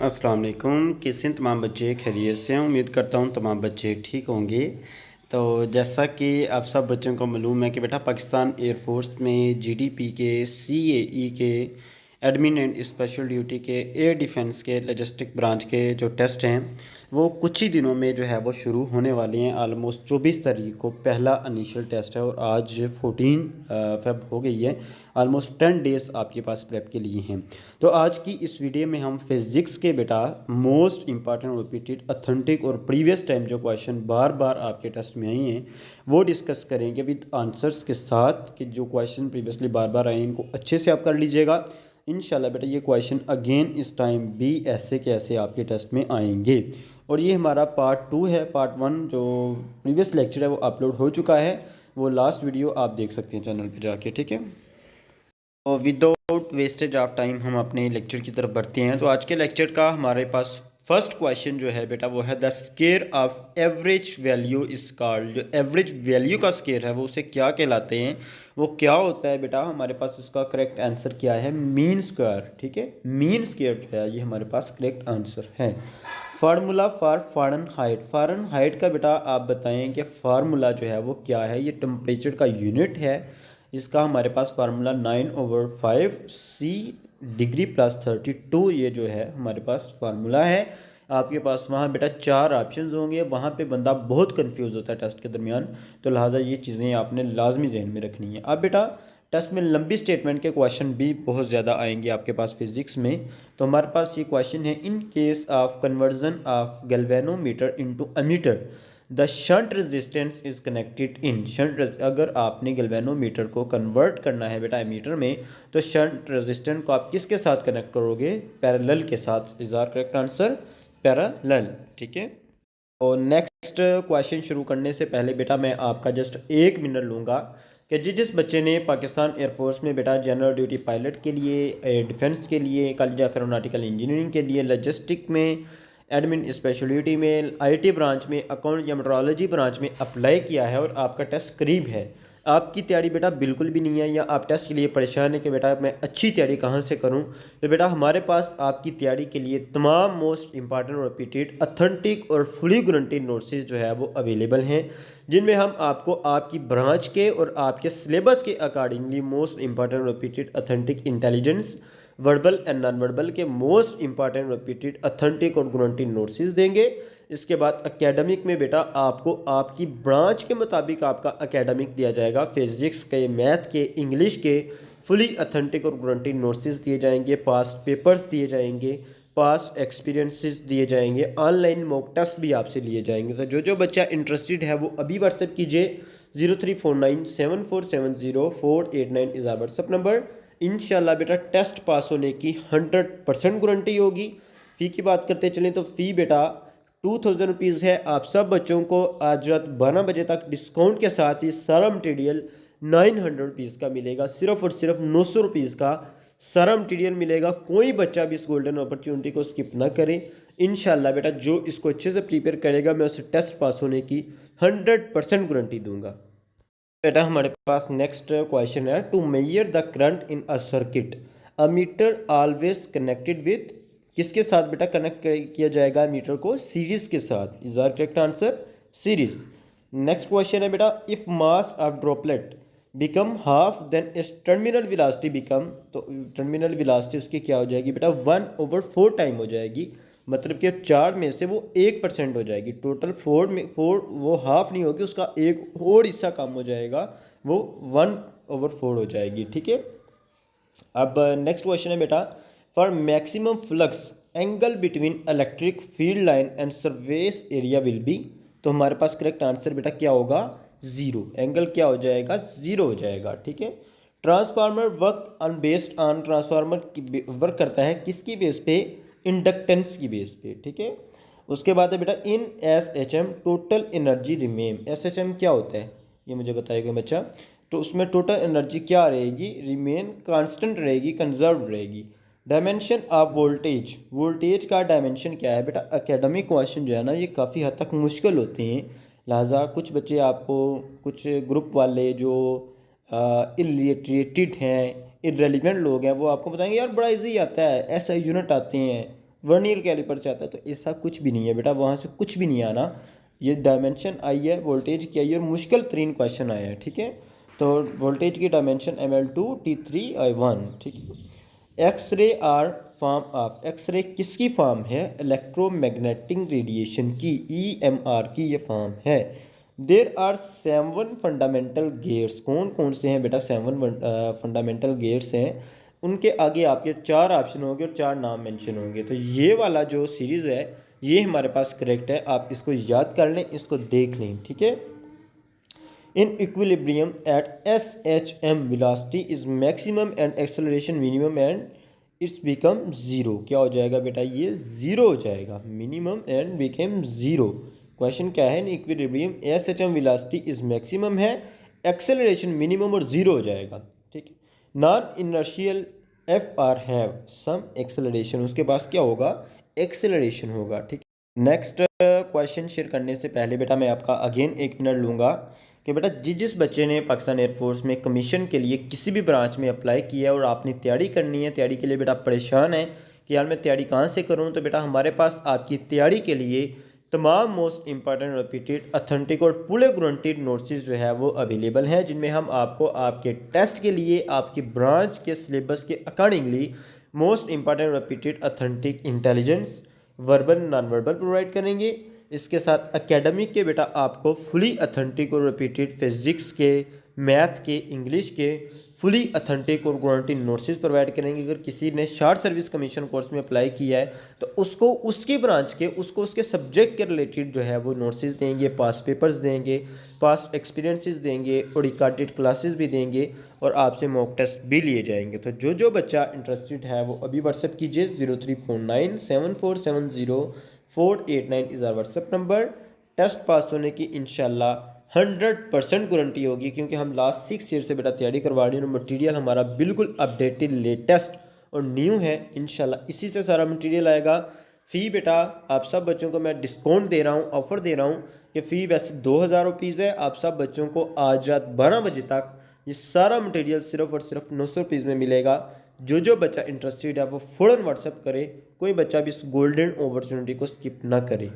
अस्सलाम वालेकुम। कैसे हैं तमाम बच्चे? खैरियत से हैं? उम्मीद करता हूँ तमाम बच्चे ठीक होंगे। तो जैसा कि आप सब बच्चों को मालूम है कि बेटा पाकिस्तान एयरफोर्स में जीडीपी के सीएई के एडमिन एंड स्पेशल ड्यूटी के एयर डिफेंस के लॉजिस्टिक ब्रांच के जो टेस्ट हैं वो कुछ ही दिनों में जो है वो शुरू होने वाले हैं। ऑलमोस्ट 24 तारीख को पहला इनिशियल टेस्ट है और आज 14 फेब हो गई है। ऑलमोस्ट 10 डेज़ आपके पास प्रेप के लिए हैं। तो आज की इस वीडियो में हम फिज़िक्स के बेटा मोस्ट इंपॉर्टेंट रिपीटेड ऑथेंटिक और प्रीवियस टाइम जो क्वेश्चन बार बार आपके टेस्ट में आई हैं वो डिस्कस करेंगे विद आंसर्स के साथ कि जो क्वेश्चन प्रीवियसली बार बार आए इनको अच्छे से आप कर लीजिएगा। इंशाल्लाह बेटा ये क्वेश्चन अगेन इस टाइम भी ऐसे के ऐसे आपके टेस्ट में आएंगे। और ये हमारा पार्ट 2 है। पार्ट 1 जो प्रीवियस लेक्चर है वो अपलोड हो चुका है, वो लास्ट वीडियो आप देख सकते हैं चैनल पे जाके, ठीक है। तो विदाउट वेस्टेज ऑफ टाइम हम अपने लेक्चर की तरफ बढ़ते हैं। तो आज के लेक्चर का हमारे पास फर्स्ट क्वेश्चन जो है बेटा वो है the square of average value is called. जो एवरेज वैल्यू का स्केयर है वो उसे क्या कहलाते हैं, वो क्या होता है बेटा? हमारे पास उसका करेक्ट आंसर क्या है? मीन स्क्वायर, ठीक है। मीन स्क्वायर जो है ये हमारे पास करेक्ट आंसर है। Formula for Fahrenheit. फ़ारेनहाइट का बेटा आप बताएं कि फार्मूला जो है वो क्या है? ये टेम्परेचर का यूनिट है। इसका हमारे पास फार्मूला 9/5 C डिग्री प्लस 32 ये जो है हमारे पास फार्मूला है। आपके पास वहाँ बेटा 4 ऑप्शंस होंगे, वहाँ पे बंदा बहुत कंफ्यूज होता है टेस्ट के दरमियान, तो लिहाजा ये चीज़ें आपने लाजमी जहन में रखनी है। अब बेटा टेस्ट में लंबी स्टेटमेंट के क्वेश्चन भी बहुत ज़्यादा आएंगे आपके पास फिजिक्स में। तो हमारे पास ये क्वेश्चन है, in case of conversion of galvanometer into ammeter the shunt resistance is connected in. अगर आपने गैल्वेनोमीटर को कन्वर्ट करना है बेटा एमीटर में, तो शंट रेजिस्टेंस को आप किसके साथ कनेक्ट करोगे? पैरेलल के साथ। Is our correct answer parallel, ठीक है। और नेक्स्ट क्वेश्चन शुरू करने से पहले बेटा मैं आपका जस्ट 1 मिनट लूँगा कि जिस बच्चे ने पाकिस्तान एयरफोर्स में बेटा जनरल ड्यूटी पायलट के लिए, डिफेंस के लिए, कॉलेज ऑफ एरोनॉटिकल इंजीनियरिंग के लिए, लॉजिस्टिक में, एडमिन स्पेशलिटी में, आईटी ब्रांच में, अकाउंट या मेट्रोलॉजी ब्रांच में अप्लाई किया है और आपका टेस्ट करीब है, आपकी तैयारी बेटा बिल्कुल भी नहीं है, या आप टेस्ट के लिए परेशान है कि बेटा मैं अच्छी तैयारी कहाँ से करूँ, तो बेटा हमारे पास आपकी तैयारी के लिए तमाम मोस्ट इंपॉर्टेंट और रिपीटेड ऑथेंटिक और फुली गारंटीड नोट्स जो है वो अवेलेबल हैं, जिनमें हम आपको आपकी ब्रांच के और आपके सिलेबस के accordingly most important repeated authentic intelligence verbal and non verbal के मोस्ट इंपॉर्टेंट रिपीटेड ऑथेंटिक और गारंटीड नोट्स देंगे। इसके बाद एकेडमिक में बेटा आपको आपकी ब्रांच के मुताबिक आपका एकेडमिक दिया जाएगा। फिजिक्स के, मैथ के, इंग्लिश के फुली ऑथेंटिक और गारंटीड नोट्स दिए जाएंगे, पास्ट पेपर्स दिए जाएंगे, पास्ट एक्सपीरियंसेस दिए जाएंगे, ऑनलाइन मॉक टेस्ट भी आपसे लिए जाएंगे। तो जो बच्चा इंटरेस्टेड है वो अभी व्हाट्सएप कीजिए 03497470 इज़ आवर व्हाट्सएप नंबर। इंशाल्लाह बेटा टेस्ट पास होने की 100% गारंटी होगी। फ़ी की बात करते चलें तो फ़ी बेटा 2000 रुपीज़ है। आप सब बच्चों को आज रात 12 बजे तक डिस्काउंट के साथ ही सारा मटेरियल 900 रुपीज़ का मिलेगा। सिर्फ और सिर्फ 900 रुपीज़ का सारा मटेरियल मिलेगा। कोई बच्चा भी इस गोल्डन अपॉर्चुनिटी को स्किप ना करें। इंशाल्लाह बेटा जो इसको अच्छे से प्रिपेयर करेगा मैं उसे टेस्ट पास होने की 100% गारंटी दूंगा। बेटा हमारे पास नेक्स्ट क्वेश्चन है, to measure the current in a circuit ammeter always connected with. किसके साथ बेटा कनेक्ट किया जाएगा मीटर को? सीरीज के साथ। Is our correct answer series. Next question है बेटा, if mass of droplet become half then is terminal velocity become. तो टर्मिनल विलासिटी उसकी क्या हो जाएगी बेटा? 1/4 टाइम हो जाएगी। मतलब कि 4 में से वो 1% हो जाएगी। टोटल 4 में 4 वो हाफ नहीं होगी, उसका एक और हिस्सा कम हो जाएगा, वो 1/4 हो जाएगी, ठीक है। अब नेक्स्ट क्वेश्चन है बेटा, for maximum flux angle between electric field line and surface area will be. तो हमारे पास करेक्ट आंसर बेटा क्या होगा? 0। एंगल क्या हो जाएगा? 0 हो जाएगा, ठीक है। Transformer work on based on. Transformer work करता है किसकी बेस पे? इंडक्टेंस की बेस पे, ठीक है। उसके बाद है बेटा, इन SHM total energy remain. SHM क्या होता है ये मुझे बताएगा बच्चा। तो उसमें टोटल एनर्जी क्या रहेगी? रिमेन कांस्टेंट रहेगी, कंजर्व रहेगी। डायमेंशन ऑफ वोल्टेज, वोल्टेज का डायमेंशन क्या है बेटा? एकेडमिक क्वेश्चन जो है ना ये काफ़ी हद तक मुश्किल होते हैं, लिहाजा कुछ बच्चे आपको, कुछ ग्रुप वाले जो इलिटरेटेड हैं, इरेलीवेंट लोग हैं, वो आपको बताएंगे यार बड़ा इजी आता है, ऐसा यूनिट आते हैं, वर्नियर कैलिपर से आता है, तो ऐसा कुछ भी नहीं है बेटा, वहाँ से कुछ भी नहीं आना। ये डायमेंशन आई है, वोल्टेज की आई है, और मुश्किल तरीन क्वेश्चन आया है, ठीक है। तो वोल्टेज की डायमेंशन ML2 T3I1, ठीक है। X-ray are form of, X-ray किसकी फॉर्म है? इलेक्ट्रोमैग्नेटिक रेडिएशन की, EMR की ये फॉर्म है। देर आर 7 फंडामेंटल गेट्स, कौन कौन से हैं बेटा? 7 फंडामेंटल गेट्स हैं। उनके आगे आपके 4 ऑप्शन होंगे और 4 नाम मेंशन होंगे। तो ये वाला जो सीरीज़ है ये हमारे पास करेक्ट है, आप इसको याद कर लें, इसको देख लें, ठीक है। In equilibrium at SHM velocity is maximum and acceleration minimum and it's become zero. क्या हो जाएगा बेटा? ये ज़ीरो हो जाएगा, minimum and become zero. Question क्या है? In equilibrium SHM velocity is maximum है, एक्सेलरेशन मिनिमम और ज़ीरो हो जाएगा, ठीक है। Non inertial FR have some acceleration, उसके पास क्या होगा? एक्सेलरेशन होगा, ठीक। नेक्स्ट क्वेश्चन शेयर करने से पहले बेटा मैं आपका अगेन 1 मिनट लूँगा कि बेटा जिस बच्चे ने पाकिस्तान एयरफोर्स में कमीशन के लिए किसी भी ब्रांच में अप्लाई किया है और आपने तैयारी करनी है, तैयारी के लिए बेटा परेशान है कि यार मैं तैयारी कहाँ से करूँ, तो बेटा हमारे पास आपकी तैयारी के लिए तमाम मोस्ट इंपॉर्टेंट रिपीटेड अथेंटिक और पूरे गारंटीड नोट्स जो है वो अवेलेबल हैं, जिनमें हम आपको आपके टेस्ट के लिए आपकी ब्रांच के सिलेबस के accordingly most important repeated authentic intelligence verbal non verbal provide करेंगे। इसके साथ एकेडमिक के बेटा आपको फुली अथेंटिक और रिपीटेड फिजिक्स के, मैथ के, इंग्लिश के फुली अथेंटिक और गारंटी नोट्स प्रोवाइड करेंगे। अगर किसी ने शार्ट सर्विस कमीशन कोर्स में अप्लाई किया है तो उसको उसकी ब्रांच के, उसको उसके सब्जेक्ट के रिलेटेड जो है वो नोट्स देंगे, पास पेपर्स देंगे, पास्ट एक्सपीरियंसेस देंगे और रिकॉर्डेड क्लासेस भी देंगे और आपसे मॉक टेस्ट भी लिए जाएंगे। तो जो बच्चा इंटरेस्टेड है वो अभी व्हाट्सएप कीजिए, 03497470 is our WhatsApp number. Test पास होने की इंशाल्लाह 100% गारंटी होगी, क्योंकि हम लास्ट 6 ईयर से बेटा तैयारी करवा रहे हैं और मटीरियल हमारा बिल्कुल अपडेटेड, लेटेस्ट और न्यू है। इंशाल्लाह इसी से सारा मटीरियल आएगा। फ़ी बेटा आप सब बच्चों को मैं डिस्काउंट दे रहा हूँ, ऑफ़र दे रहा हूँ कि फ़ी वैसे 2000 रुपीज़ है। आप सब बच्चों को आज रात 12 बजे तक ये सारा मटेरियल सिर्फ और सिर्फ 900 रुपीज़ में मिलेगा। जो बच्चा इंटरेस्टेड है वो फ़ौरन व्हाट्सएप करे, कोई बच्चा भी इस गोल्डन अपॉर्चुनिटी को स्किप ना करे।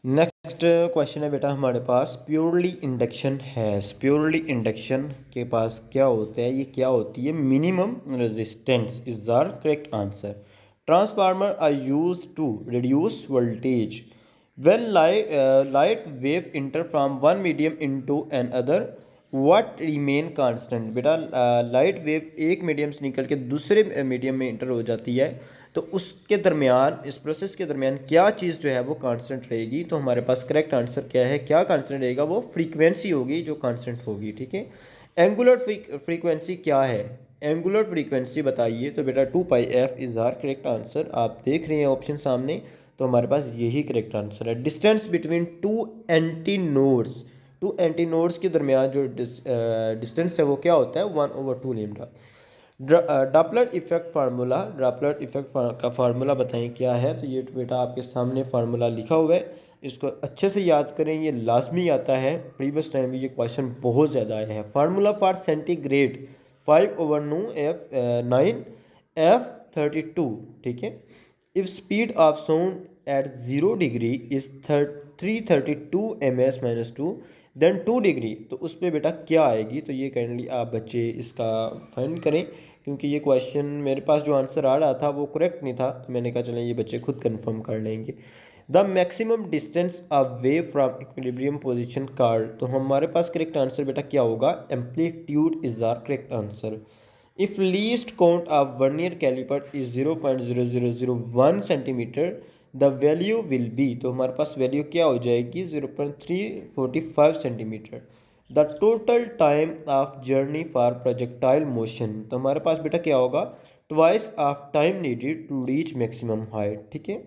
नेक्स्ट क्वेश्चन है बेटा हमारे पास, purely inductance has, purely inductance के पास क्या होता है, ये क्या होती है? Minimum resistance is our correct answer. Transformer are use to reduce voltage when light wave enter from one medium into another what remain constant। बेटा लाइट वेव एक मीडियम से निकल के दूसरे मीडियम में इंटर हो जाती है, तो उसके दरमियान, इस प्रोसेस के दरमियान क्या चीज़ जो है वो कांस्टेंट रहेगी? तो हमारे पास करेक्ट आंसर क्या है? क्या कांस्टेंट रहेगा? वो फ्रीक्वेंसी होगी जो कांस्टेंट होगी, ठीक है। एंगुलर फ्रीक्वेंसी क्या है? एंगुलर फ्रीक्वेंसी बताइए। तो बेटा 2πf is are correct answer. आप देख रहे हैं ऑप्शन सामने, तो हमारे पास यही करेक्ट आंसर है। Distance between two antinodes, two antinodes के दरमियान जो डिस्टेंस है वो क्या होता है? 1/2 lambda. Doppler effect formula, Doppler effect का फार्मूला बताएं क्या है? तो ये बेटा आपके सामने फार्मूला लिखा हुआ है, इसको अच्छे से याद करें, ये लाजमी आता है। प्रीवियस टाइम में ये क्वेश्चन बहुत ज़्यादा आया है। Formula for centigrade 5/9 F9 F32, ठीक है। If speed of sound at 0 degree is 332 ms-2 then 2 degree, तो उस पर बेटा क्या आएगी? तो ये काइंडली आप बच्चे इसका फाइंड करें, क्योंकि ये क्वेश्चन मेरे पास जो आंसर आ रहा था वो करेक्ट नहीं था, तो मैंने कहा चलें ये बच्चे खुद कंफर्म कर लेंगे। The maximum distance away from equilibrium position card, तो हमारे पास करेक्ट आंसर बेटा क्या होगा? Amplitude is our correct answer. If least count of vernier calliper is 0.0001 centimetre the value will be, तो हमारे पास वैल्यू क्या हो जाएगी? 0.345 centimetre. The total time of journey for projectile motion, तो हमारे पास बेटा क्या होगा? Twice of time needed to reach maximum height, ठीक है।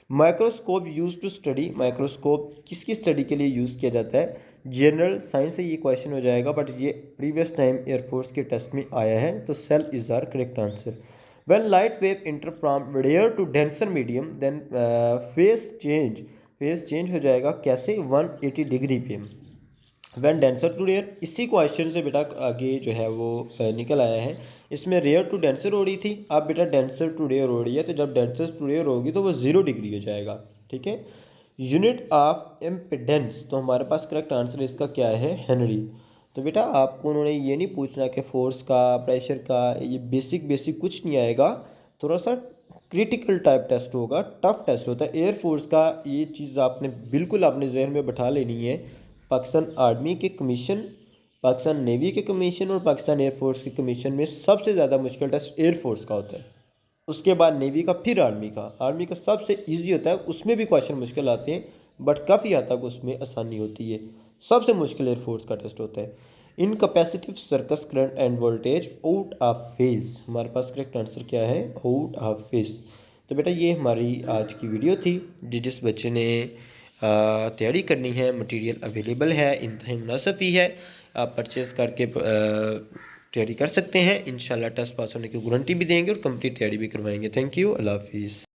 Microscope use to study, microscope किसकी स्टडी के लिए यूज़ किया जाता है? जनरल साइंस से ये क्वेश्चन हो जाएगा, बट ये प्रीवियस टाइम एयरफोर्स के टेस्ट में आया है, तो cell is our correct answer. When light wave inter from rare to denser medium then phase change हो जाएगा कैसे? 180 डिग्री पे। व्हेन डेंसर टू रेयर, इसी क्वेश्चन से बेटा आगे जो है वो निकल आया है इसमें रेयर टू डेंसर हो रही थी, अब बेटा डेंसर टू रेयर हो रही है, तो जब डेंसर टू रेयर होगी तो वो 0 डिग्री हो जाएगा, ठीक है। यूनिट ऑफ इम्पिडेंस, तो हमारे पास करेक्ट आंसर इसका क्या है, हेनरी। तो बेटा आपको उन्होंने ये नहीं पूछना कि फोर्स का, प्रेशर का, ये बेसिक बेसिक कुछ नहीं आएगा, थोड़ा सा क्रिटिकल टाइप टेस्ट होगा, टफ टेस्ट होता है एयरफोर्स का। ये चीज़ आपने बिल्कुल अपने जहन में बैठा लेनी है। पाकिस्तान आर्मी के कमीशन, पाकिस्तान नेवी के कमीशन और पाकिस्तान एयरफोर्स के कमीशन में सबसे ज़्यादा मुश्किल टेस्ट एयरफोर्स का होता है, उसके बाद नेवी का, फिर आर्मी का। आर्मी का सबसे इजी होता है, उसमें भी क्वेश्चन मुश्किल आते हैं बट काफ़ी हद तक उसमें आसानी होती है। सबसे मुश्किल एयरफोर्स का टेस्ट होता है। In capacitive circuits current and voltage out of phase, हमारे पास करेक्ट आंसर क्या है, आउट ऑफ फेज। तो बेटा ये हमारी आज की वीडियो थी। जिस बच्चे ने तैयारी करनी है, मटेरियल अवेलेबल है, इंतहाई मुनासिब ही है, आप परचेज़ करके तैयारी कर सकते हैं। इंशाल्लाह टेस्ट पास होने की गारंटी भी देंगे और कंप्लीट तैयारी भी करवाएंगे। थैंक यू, अल्लाह हाफिज़।